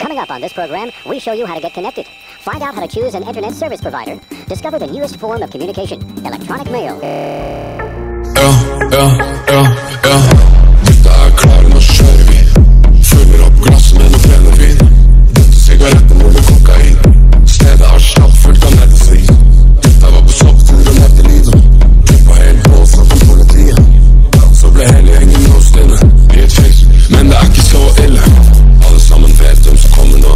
Coming up on this program, we show you how to get connected. Find out how to choose an internet service provider. Discover the newest form of communication, electronic mail. Dette klaren, nå kjører vi. Fyller opp glasset med noe brennevin. Dette sigaretten eller kokain. Stedet har stappfullt av medisin. Dette var på sopptur og levde livet. Klippa helt bås av politiet. Så ble hele gjengen låst inne i et fengsel, men det er ikke så ille. Alle sammen vet hvem som kommer nå.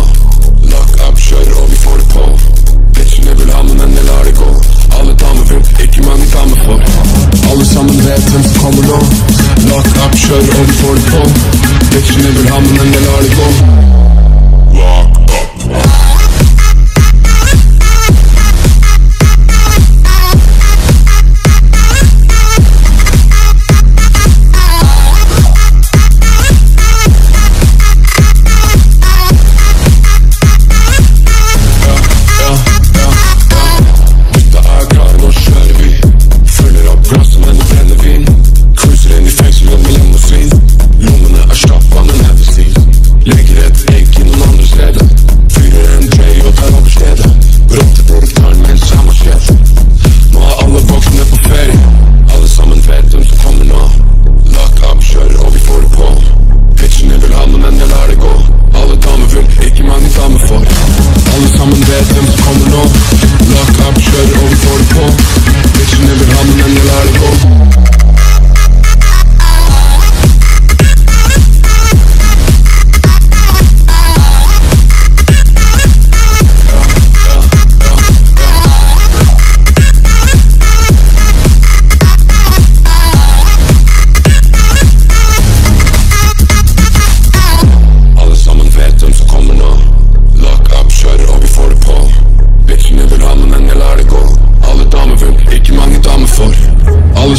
Lock up, kjører og vi får det på. Bitchene vil ha, men jeg lar det gå. Alle damer vil, ikke mange damer får. Alle sammen vet hvem som kommer nå. Lock up, kjører og vi får det på. Bitchene vil ha, men jeg lar det gå. Lock up.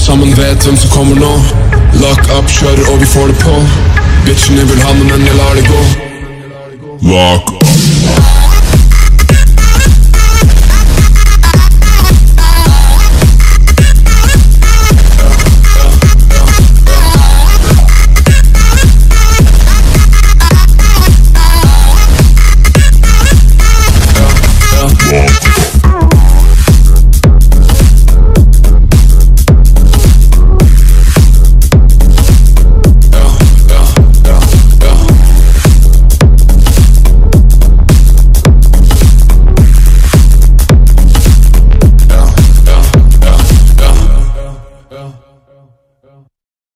Sammen vet hvem som kommer nå. Lock up, kjører og vi får det på. Bitchene vil ha, men jeg lar det gå. Lock up.